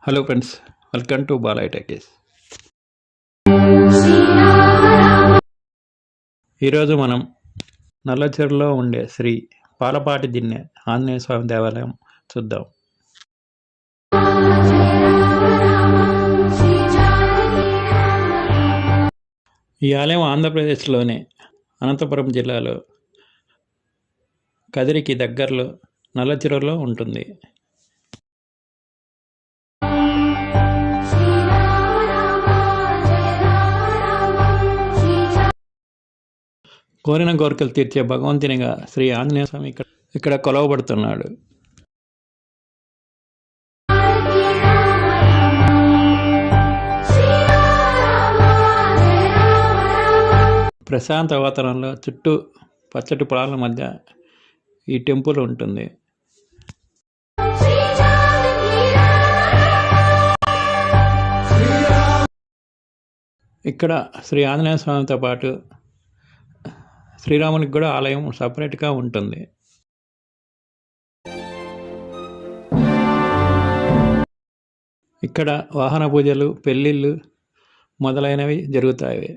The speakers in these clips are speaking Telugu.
Hello friends, welcome to Balayya techies. ఈరోజు మనం నల్లచెరులో ఉండే శ్రీ పాలపాటి దిన్నె ఆంజనేయ స్వామి దేవాలయం చూద్దాం. ఈ ఆలయం ఆంధ్రప్రదేశ్లోని అనంతపురం జిల్లాలో కదిరికి దగ్గరలో నల్లచెరులో ఉంటుంది. కోరిన కోరికలు తీర్చే భగవంతునిగా శ్రీ ఆంజనేయ స్వామి ఇక్కడ కొలవబడుతున్నాడు. ప్రశాంత వాతావరణంలో చుట్టూ పచ్చటి పొలాల మధ్య ఈ టెంపుల్ ఉంటుంది. ఇక్కడ శ్రీ ఆంజనేయ స్వామితో పాటు శ్రీరామునికి కూడా ఆలయం సపరేట్గా ఉంటుంది. ఇక్కడ వాహన పూజలు, పెళ్ళిళ్ళు మొదలైనవి జరుగుతాయి.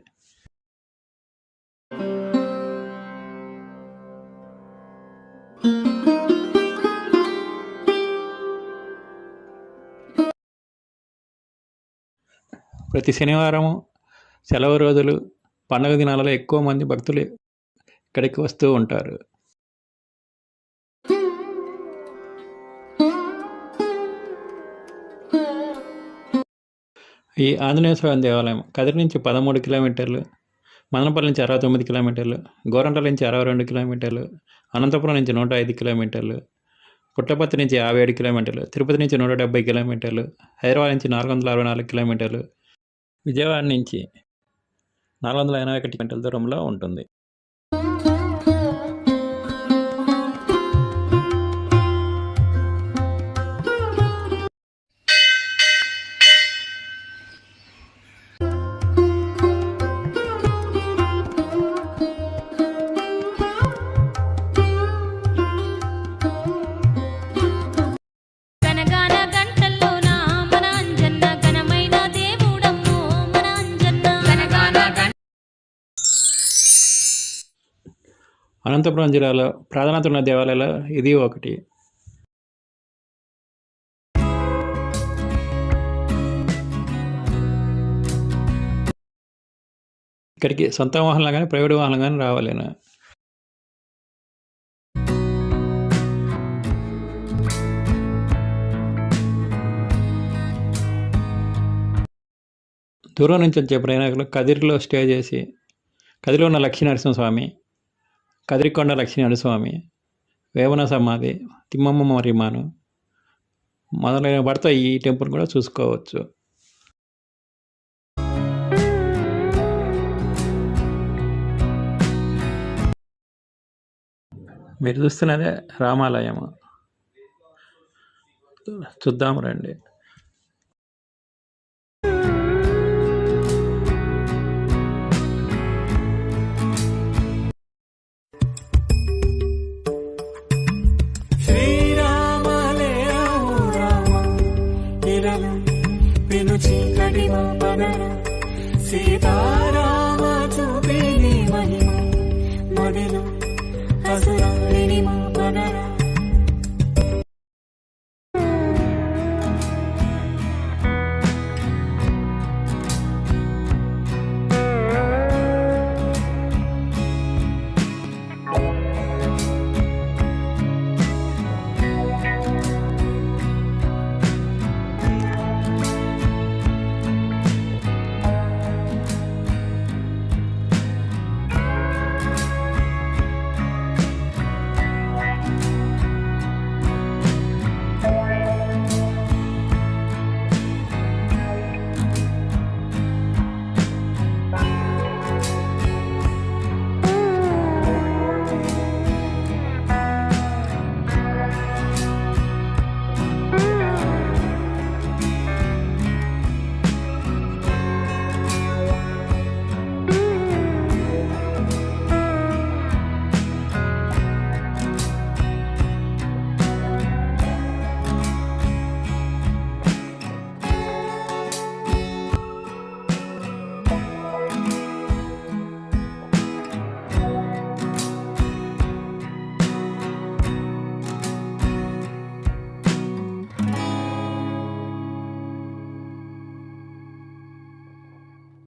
ప్రతి శనివారం, సెలవు రోజులు, పండుగ దినాలలో ఎక్కువ మంది భక్తులు ఇక్కడికి వస్తూ ఉంటారు. ఈ ఆంజనేయ స్వామి దేవాలయం కదిరి నుంచి 13 కిలోమీటర్లు, మదనపల్లి నుంచి 69 కిలోమీటర్లు, గోరంట్ల నుంచి 62 కిలోమీటర్లు, అనంతపురం నుంచి 105 కిలోమీటర్లు, పుట్టపర్తి నుంచి 57 కిలోమీటర్లు, తిరుపతి నుంచి 170 కిలోమీటర్లు, హైదరాబాద్ నుంచి 464 కిలోమీటర్లు, విజయవాడ నుంచి 481 కిలోమీటర్ల దూరంలో ఉంటుంది. అనంతపురం జిల్లాలో ప్రాధాన్యత ఉన్న దేవాలయాలు ఇది ఒకటి. ఇక్కడికి సొంత వాహనాలు కానీ ప్రైవేట్ వాహనం కానీ రావాలేను. దూరం నుంచి వచ్చే ప్రయాణికులు కదిరిలో స్టే చేసి కదిరిలో ఉన్న లక్ష్మీనరసింహస్వామి, కదిరికొండ లక్ష్మీనరస్వామి, వేమన సమాధి, తిమ్మమ్మ మరిమాను మొదలైన వాటితో ఈ టెంపుల్ కూడా చూసుకోవచ్చు. మీరు చూస్తున్నదే రామాలయం. చూద్దాం రండి. పెను చీకటి